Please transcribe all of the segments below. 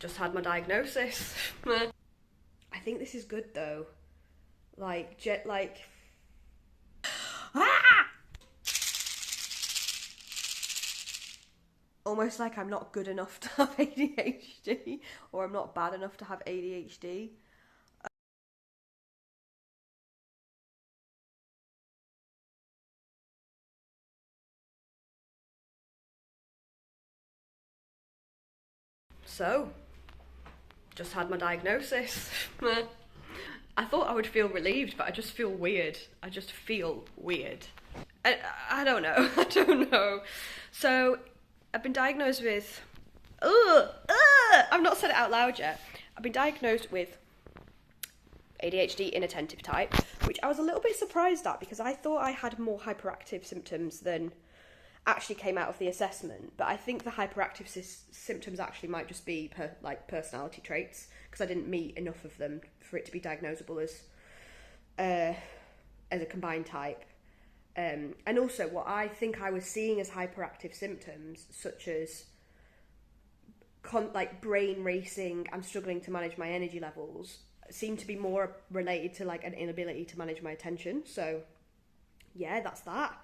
Just had my diagnosis. I think this is good though. Almost like I'm not good enough to have ADHD, or I'm not bad enough to have ADHD. So, just had my diagnosis. I thought I would feel relieved, but I just feel weird. I just feel weird. I don't know. I don't know. So, I've been diagnosed with... I've not said it out loud yet. I've been diagnosed with ADHD inattentive type, which I was a little bit surprised at because I thought I had more hyperactive symptoms than actually came out of the assessment. But I think the hyperactive symptoms actually might just be personality traits, because I didn't meet enough of them for it to be diagnosable as a combined type. And also what I think I was seeing as hyperactive symptoms, such as brain racing, I'm struggling to manage my energy levels, seem to be more related to like an inability to manage my attention. So yeah, that's that.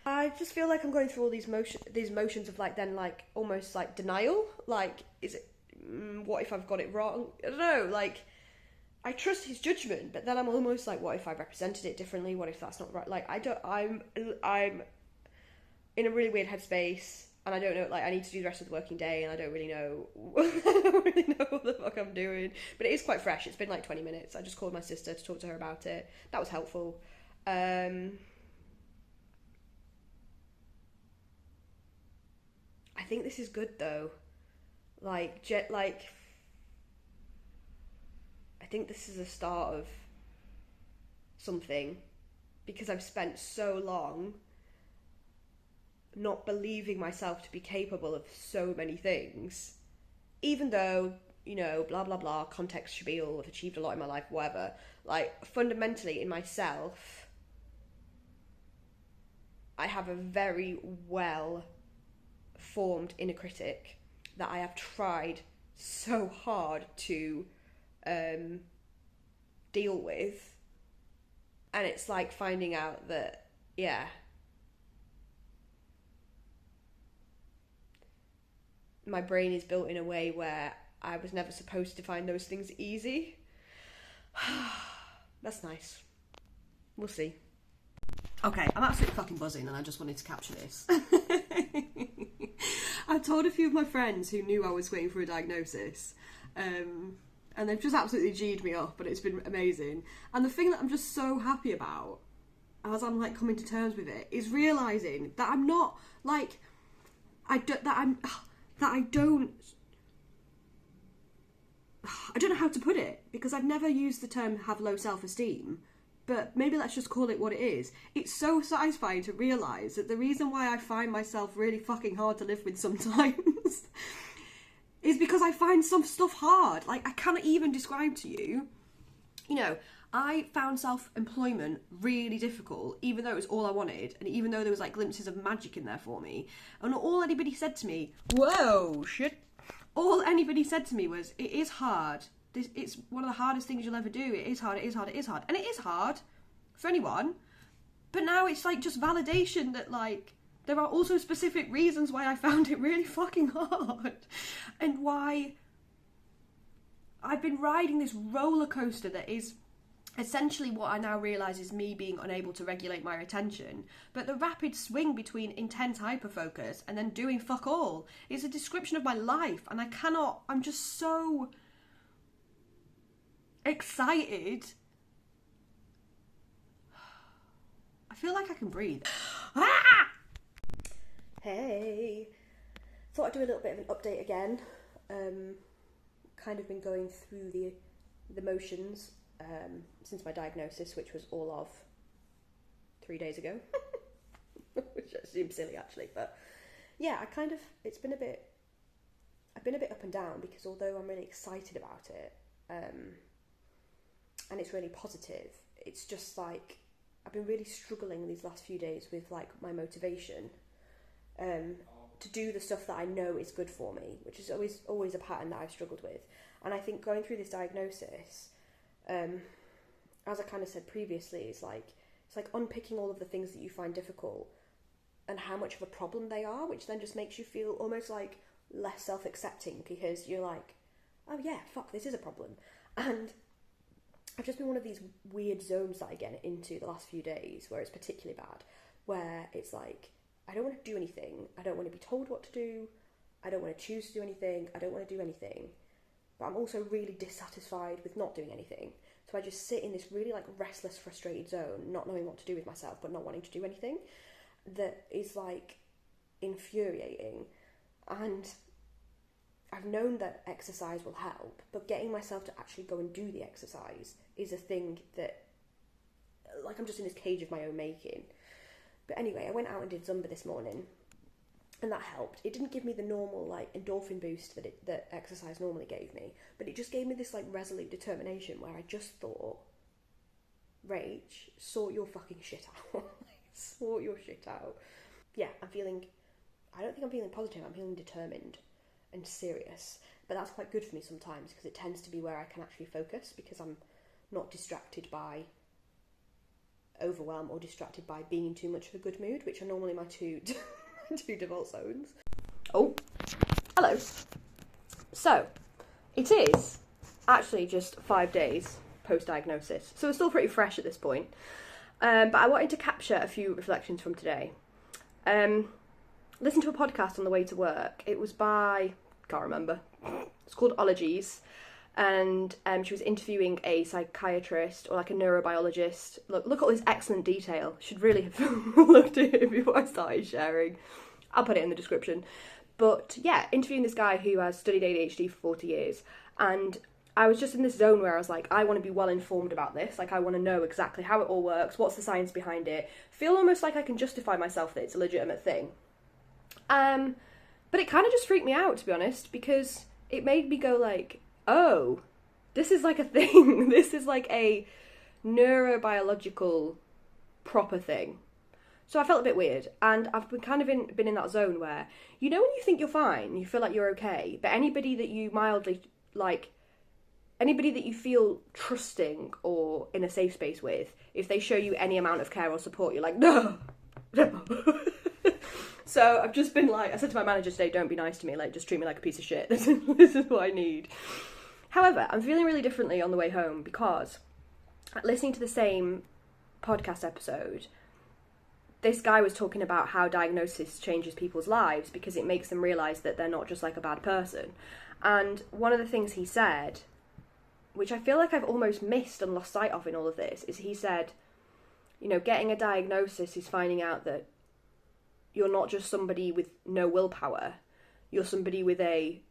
I just feel like I'm going through all these motions of almost like denial. Like, is it, what if I've got it wrong? I don't know, like, I trust his judgment, but then I'm almost like, what if I represented it differently? What if that's not right? Like, I'm in a really weird headspace, and I don't know, like, I need to do the rest of the working day, and I don't really know, what the fuck I'm doing. But it is quite fresh. It's been like 20 minutes. I just called my sister to talk to her about it. That was helpful. I think this is good though. I think this is the start of something, because I've spent so long not believing myself to be capable of so many things, even though, you know, blah blah blah, context spiel, I've achieved a lot in my life, whatever. Like, fundamentally in myself, I have a very well formed inner critic that I have tried so hard to deal with, and it's like finding out that, yeah, my brain is built in a way where I was never supposed to find those things easy. That's nice. We'll see. Okay, I'm absolutely fucking buzzing, and I just wanted to capture this. I've told a few of my friends who knew I was waiting for a diagnosis, and they've just absolutely G'd me up, but it's been amazing. And the thing that I'm just so happy about, as I'm like coming to terms with it, is realising that I'm not like, I don't know how to put it, because I've never used the term have low self-esteem, but maybe let's just call it what it is. It's so satisfying to realise that the reason why I find myself really fucking hard to live with sometimes is because I find some stuff hard. Like, I cannot even describe to you, you know, I found self-employment really difficult, even though it was all I wanted, and even though there was like glimpses of magic in there for me, and all anybody said to me, whoa, shit, all anybody said to me was, it is hard. It's one of the hardest things you'll ever do. It is hard, it is hard, it is hard. And it is hard for anyone. But now it's like just validation that like there are also specific reasons why I found it really fucking hard. And why I've been riding this roller coaster that is essentially what I now realise is me being unable to regulate my attention. But the rapid swing between intense hyperfocus and then doing fuck all is a description of my life. And I'm just so excited. I feel like I can breathe. Hey, thought I'd do a little bit of an update again. Kind of been going through the motions since my diagnosis, which was all of 3 days ago. Which seems silly actually, but yeah, I've been a bit up and down, because although I'm really excited about it, and it's really positive, it's just like I've been really struggling these last few days with like my motivation, to do the stuff that I know is good for me, which is always a pattern that I've struggled with. And I think going through this diagnosis, as I kind of said previously, it's like unpicking all of the things that you find difficult and how much of a problem they are, which then just makes you feel almost like less self-accepting, because you're like, oh yeah, fuck, this is a problem. And I've just been one of these weird zones that I get into the last few days where it's particularly bad, where it's like, I don't want to do anything, I don't want to be told what to do, I don't want to choose to do anything, I don't want to do anything, but I'm also really dissatisfied with not doing anything. So I just sit in this really like restless, frustrated zone, not knowing what to do with myself, but not wanting to do anything, that is like infuriating. And I've known that exercise will help, but getting myself to actually go and do the exercise is a thing that, like, I'm just in this cage of my own making. But anyway, I went out and did Zumba this morning, and that helped. It didn't give me the normal, like, endorphin boost that exercise normally gave me, but it just gave me this, like, resolute determination where I just thought, Rach, sort your fucking shit out. Sort your shit out. Yeah, I don't think I'm feeling positive, I'm feeling determined and serious. But that's quite good for me sometimes, because it tends to be where I can actually focus, because I'm not distracted by overwhelm or distracted by being in too much of a good mood, which are normally my two default zones. Oh, hello. So, it is actually just 5 days post-diagnosis, so it's still pretty fresh at this point. But I wanted to capture a few reflections from today. Listened to a podcast on the way to work. It was by, can't remember. It's called Ologies. And she was interviewing a psychiatrist or like a neurobiologist. Look at all this excellent detail. Should really have looked at it before I started sharing. I'll put it in the description. But yeah, interviewing this guy who has studied ADHD for 40 years. And I was just in this zone where I was like, I want to be well informed about this. Like, I want to know exactly how it all works. What's the science behind it? Feel almost like I can justify myself that it's a legitimate thing. But it kind of just freaked me out, to be honest, because it made me go like, oh, this is like a thing. This is like a neurobiological proper thing. So I felt a bit weird, and I've been kind of been in that zone where, you know, when you think you're fine, you feel like you're okay, but anybody that you mildly like, anybody that you feel trusting or in a safe space with, if they show you any amount of care or support, you're like, no. So I've just been like, I said to my manager today, don't be nice to me, like, just treat me like a piece of shit. This is what I need. However, I'm feeling really differently on the way home, because listening to the same podcast episode, this guy was talking about how diagnosis changes people's lives because it makes them realise that they're not just like a bad person. And one of the things he said, which I feel like I've almost missed and lost sight of in all of this, is he said, you know, getting a diagnosis is finding out that you're not just somebody with no willpower, you're somebody with a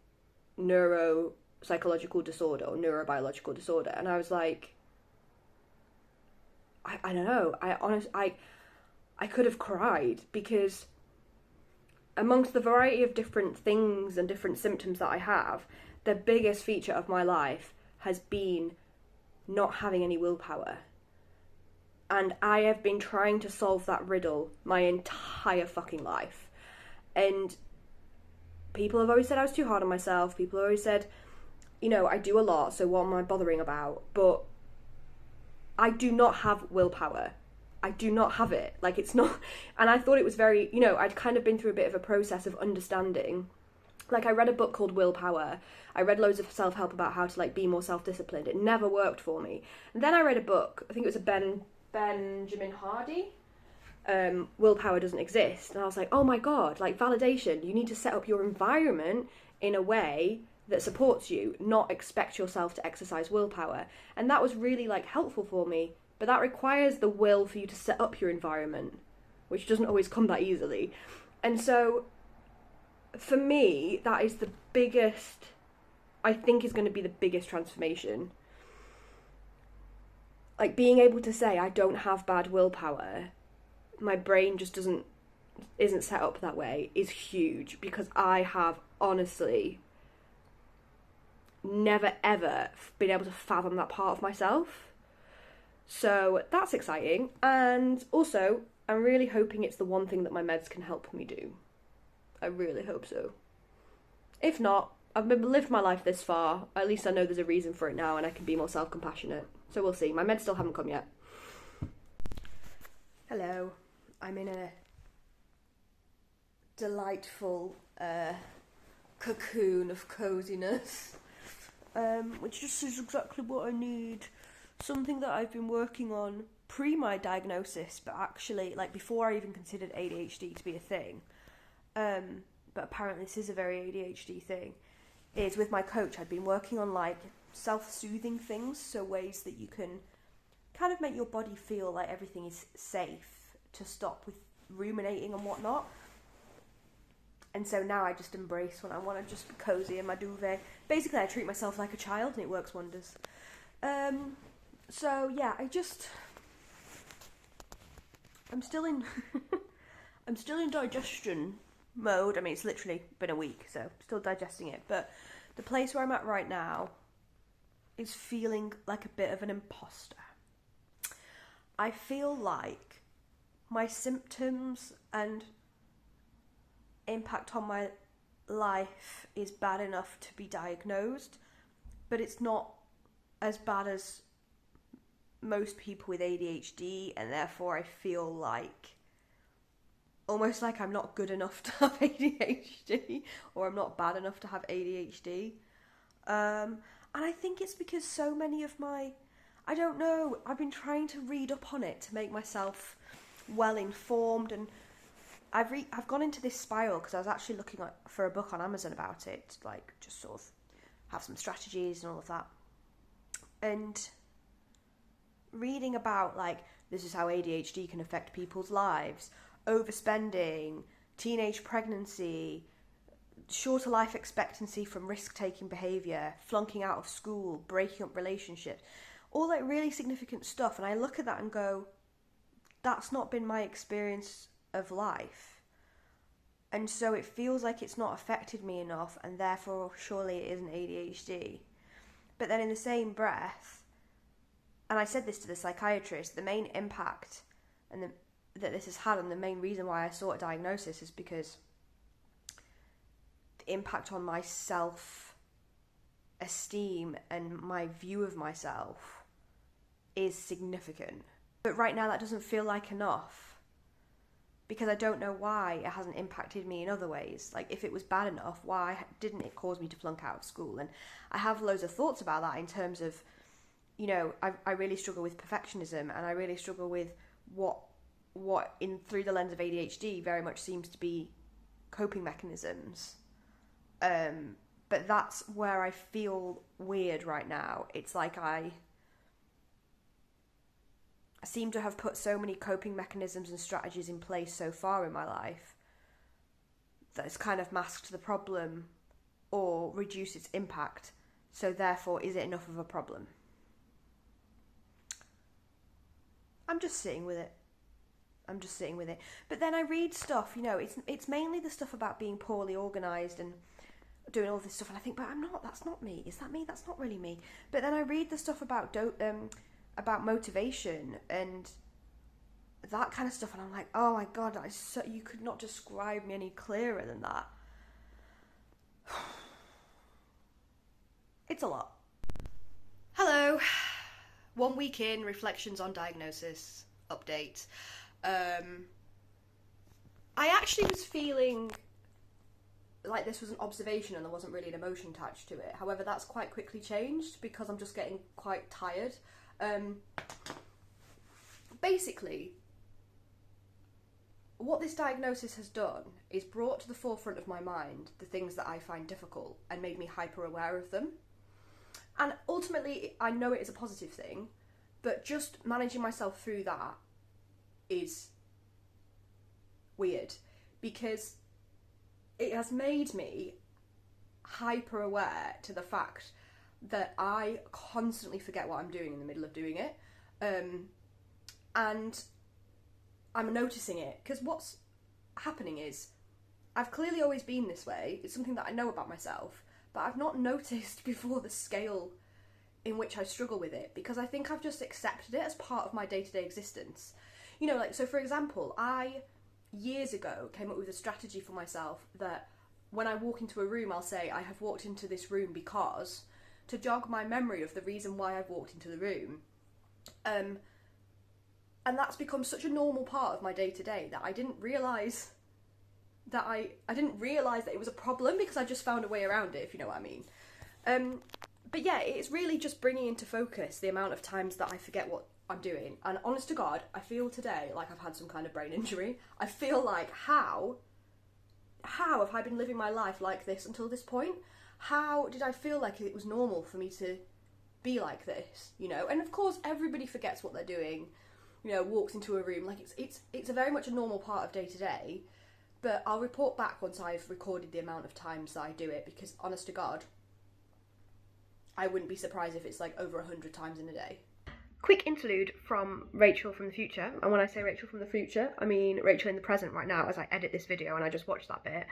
neuropsychological disorder or neurobiological disorder. And I was like, I don't know, I could have cried, because amongst the variety of different things and different symptoms that I have, the biggest feature of my life has been not having any willpower. And I have been trying to solve that riddle my entire fucking life. And people have always said I was too hard on myself. People have always said, you know, I do a lot, so what am I bothering about? But I do not have willpower. I do not have it. Like, it's not... And I thought it was very... You know, I'd kind of been through a bit of a process of understanding. Like, I read a book called Willpower. I read loads of self-help about how to, like, be more self-disciplined. It never worked for me. And then I read a book, I think it was a Benjamin Hardy, Willpower Doesn't Exist. And I was like, oh my God, like, validation. You need to set up your environment in a way that supports you, not expect yourself to exercise willpower. And that was really, like, helpful for me. But that requires the will for you to set up your environment, which doesn't always come that easily. And so, for me, that is the biggest, I think is going to be the biggest transformation. Like, being able to say, I don't have bad willpower, my brain just isn't set up that way, is huge, because I have honestly never ever been able to fathom that part of myself. So that's exciting. And also, I'm really hoping it's the one thing that my meds can help me do. I really hope so. If not, I've lived my life this far. At least I know there's a reason for it now and I can be more self-compassionate. So we'll see. My meds still haven't come yet. Hello. I'm in a delightful cocoon of coziness, which just is exactly what I need. Something that I've been working on pre my diagnosis, but actually, like, before I even considered ADHD to be a thing, but apparently this is a very ADHD thing, is with my coach. I'd been working on, like, self-soothing things, so ways that you can kind of make your body feel like everything is safe to stop with ruminating and whatnot. And so now I just embrace when I want to just be cozy in my duvet. Basically, I treat myself like a child and it works wonders. So yeah, I'm still in I'm still in digestion mode. I mean, it's literally been a week, so I'm still digesting it. But the place where I'm at right now is feeling like a bit of an imposter. I feel like my symptoms and impact on my life is bad enough to be diagnosed, but it's not as bad as most people with ADHD, and therefore I feel like almost like I'm not good enough to have ADHD, or I'm not bad enough to have ADHD. And I think it's because so many of I don't know, I've been trying to read up on it to make myself well informed, and I've gone into this spiral because I was actually looking for a book on Amazon about it, like just sort of have some strategies and all of that, and reading about, like, this is how ADHD can affect people's lives, overspending, teenage pregnancy, shorter life expectancy from risk-taking behaviour, flunking out of school, breaking up relationships, all like really significant stuff. And I look at that and go, that's not been my experience of life. And so it feels like it's not affected me enough, and therefore surely it isn't ADHD. But then in the same breath, and I said this to the psychiatrist, the main impact that this has had, and the main reason why I sought a diagnosis, is because the impact on my self-esteem and my view of myself is significant. But right now that doesn't feel like enough, because I don't know why it hasn't impacted me in other ways. Like, if it was bad enough, why didn't it cause me to flunk out of school? And I have loads of thoughts about that in terms of, you know, I really struggle with perfectionism, and I really struggle with what through the lens of ADHD very much seems to be coping mechanisms. But that's where I feel weird right now. It's like I seem to have put so many coping mechanisms and strategies in place so far in my life that it's kind of masked the problem or reduced its impact. So therefore, is it enough of a problem? I'm just sitting with it. But then I read stuff, you know, it's mainly the stuff about being poorly organised and doing all this stuff, and I think, but that's not me. Is that me? That's not really me. But then I read the stuff about motivation and that kind of stuff, and I'm like, oh my god, you could not describe me any clearer than that. It's a lot. Hello. 1 week in, reflections on diagnosis, update. I actually was feeling like this was an observation and there wasn't really an emotion attached to it. However, that's quite quickly changed because I'm just getting quite tired. Basically, what this diagnosis has done is brought to the forefront of my mind the things that I find difficult and made me hyper aware of them. And ultimately, I know it is a positive thing, but just managing myself through that is weird, because it has made me hyper aware to the fact that I constantly forget what I'm doing in the middle of doing it. And I'm noticing it, because what's happening is I've clearly always been this way. It's something that I know about myself, but I've not noticed before the scale in which I struggle with it, because I think I've just accepted it as part of my day-to-day existence. You know, like, so for example, I years ago came up with a strategy for myself that when I walk into a room, I'll say, I have walked into this room because, to jog my memory of the reason why I've walked into the room. And that's become such a normal part of my day-to-day that I didn't realise that I didn't realise that it was a problem, because I just found a way around it, if you know what I mean. But yeah, it's really just bringing into focus the amount of times that I forget what I'm doing. And honest to God, I feel today like I've had some kind of brain injury. I feel like, how have I been living my life like this until this point? How did I feel like it was normal for me to be like this, you know? And of course, everybody forgets what they're doing, you know, walks into a room. Like, it's a very much a normal part of day to day. But I'll report back once I've recorded the amount of times that I do it, because honest to God, I wouldn't be surprised if it's like over 100 times in a day. Quick interlude from Rachel from the future. And when I say Rachel from the future, I mean Rachel in the present right now, as I edit this video and I just watched that bit.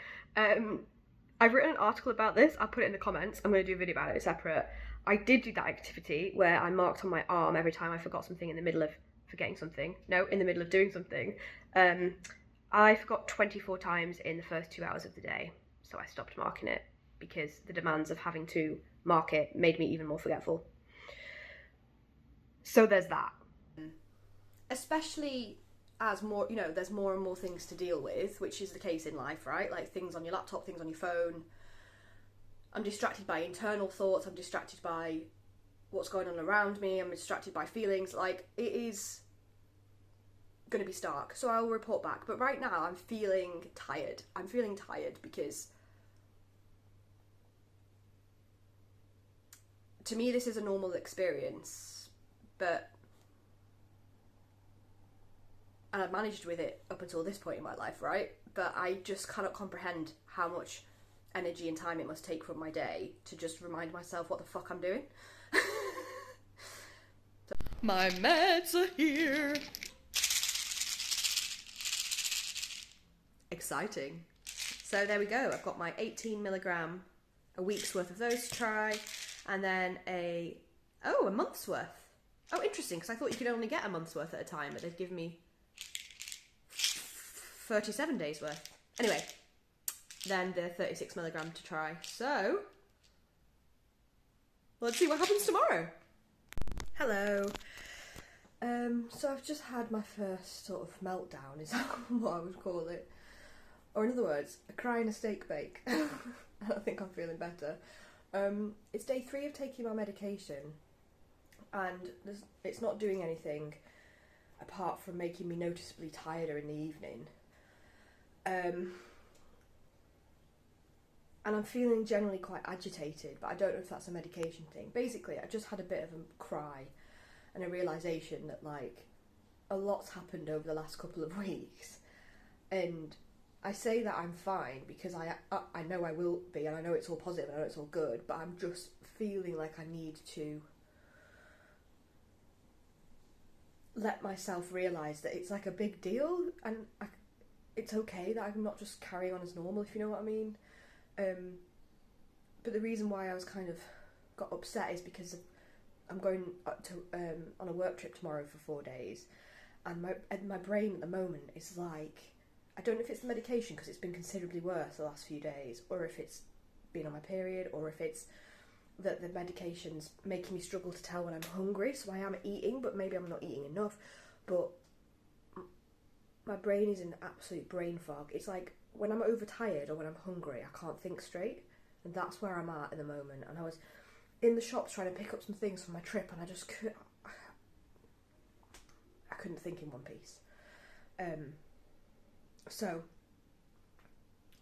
I've written an article about this. I'll put it in the comments. I'm going to do a video about it separate. I did do that activity where I marked on my arm every time I forgot something in the middle of forgetting something. No, in the middle of doing something. I forgot 24 times in the first 2 hours of the day. So I stopped marking it because the demands of having to mark it made me even more forgetful. So there's that. Especially as more, you know, there's more and more things to deal with, which is the case in life, right? Like things on your laptop, things on your phone. I'm distracted by internal thoughts. I'm distracted by what's going on around me. I'm distracted by feelings. Like, it is going to be stark. So I'll report back. But right now I'm feeling tired. I'm feeling tired because to me this is a normal experience, and I've managed with it up until this point in my life, right? But I just cannot comprehend how much energy and time it must take from my day to just remind myself what the fuck I'm doing. My meds are here. Exciting. So there we go. I've got my 18 milligram, a week's worth of those to try, and then a month's worth. Oh, interesting, because I thought you could only get a month's worth at a time, but they've given me 37 days worth. Anyway, then the 36 milligram to try. So let's see what happens tomorrow. Hello. So I've just had my first sort of meltdown, is what I would call it. Or in other words, a cry and a steak bake. I think I'm feeling better. It's day 3 of taking my medication, and it's not doing anything apart from making me noticeably tireder in the evening. And I'm feeling generally quite agitated, but I don't know if that's a medication thing. Basically, I just had a bit of a cry and a realisation that, like, a lot's happened over the last couple of weeks, and I say that I'm fine because I know I will be, and I know it's all positive, and I know it's all good, but I'm just feeling like I need to let myself realise that it's like a big deal, and it's okay that I'm not just carrying on as normal, if you know what I mean. But the reason why I was kind of got upset is because I'm going on a work trip tomorrow for 4 days, and my brain at the moment is like, I don't know if it's the medication because it's been considerably worse the last few days, or if it's been on my period, or if it's that the medication's making me struggle to tell when I'm hungry, so I am eating, but maybe I'm not eating enough. But my brain is in absolute brain fog. It's like when I'm overtired or when I'm hungry, I can't think straight, and that's where I'm at the moment. And I was in the shops trying to pick up some things for my trip, and I just couldn't think in one piece. So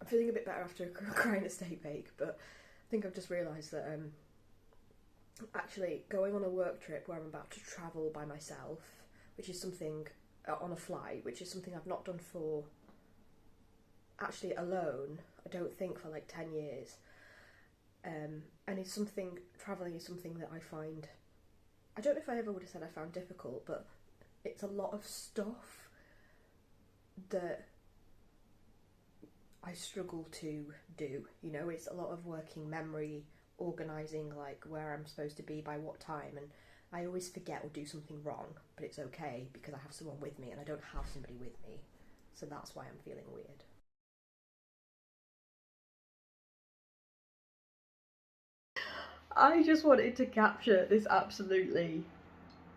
I'm feeling a bit better after crying a steak bake, but I think I've just realised that actually going on a work trip where I'm about to travel by myself, which is something on a flight, which is something I've not done for, actually alone, I don't think for like 10 years, and it's something, travelling is something that I find, I don't know if I ever would have said I found difficult, but it's a lot of stuff that I struggle to do, you know. It's a lot of working memory, organising like where I'm supposed to be by what time, and I always forget or do something wrong, but it's okay because I have someone with me, and I don't have somebody with me So that's why I'm feeling weird. I just wanted to capture this absolutely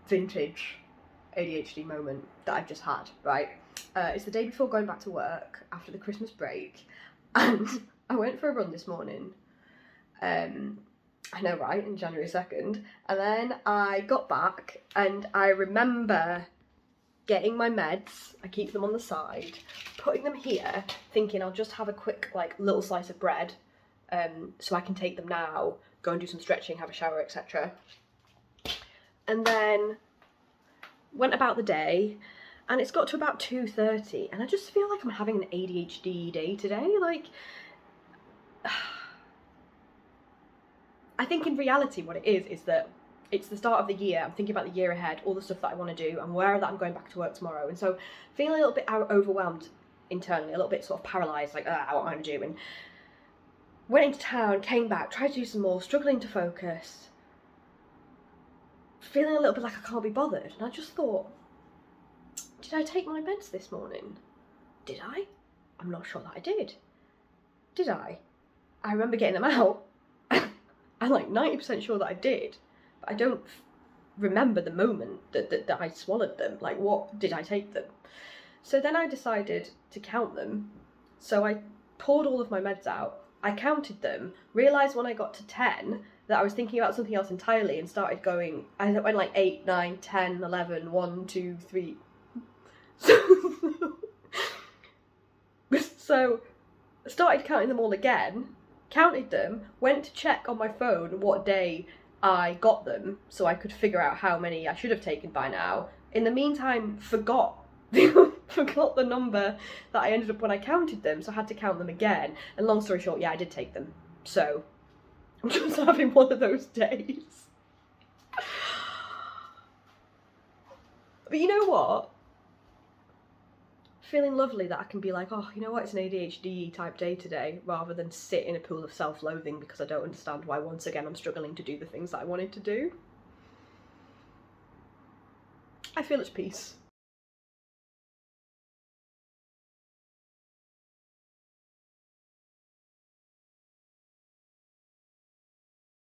vintage ADHD moment that I've just had, right? It's the day before going back to work after the Christmas break, and I went for a run this morning. I know, right? In January 2nd. And then I got back and I remember getting my meds, I keep them on the side, putting them here, thinking I'll just have a quick, like, little slice of bread, so I can take them now, go and do some stretching, have a shower, etc. And then went about the day, and it's got to about 2:30, and I just feel like I'm having an ADHD day today. Like, I think in reality what it is that it's the start of the year, I'm thinking about the year ahead, all the stuff that I want to do, I'm aware that I'm going back to work tomorrow, and so feeling a little bit overwhelmed internally, a little bit sort of paralysed, like, what am I going to do? And went into town, came back, tried to do some more, struggling to focus, feeling a little bit like I can't be bothered, and I just thought, did I take my meds this morning? Did I? I'm not sure that I did. Did I? I remember getting them out. I'm like 90% sure that I did, but I don't remember the moment that I swallowed them. Like, what did I take them? So then I decided to count them. So I poured all of my meds out. I counted them, realised when I got to 10 that I was thinking about something else entirely and started going, I went like 8, 9, 10, 11, 1, 2, 3. So I started counting them all again, counted them, went to check on my phone what day I got them so I could figure out how many I should have taken by now. In the meantime, forgot the number that I ended up when I counted them, so I had to count them again. And long story short, yeah, I did take them. So I'm just having one of those days. But you know what? Feeling lovely that I can be like, oh, you know what, it's an ADHD type day today, rather than sit in a pool of self-loathing because I don't understand why once again I'm struggling to do the things that I wanted to do. I feel at peace.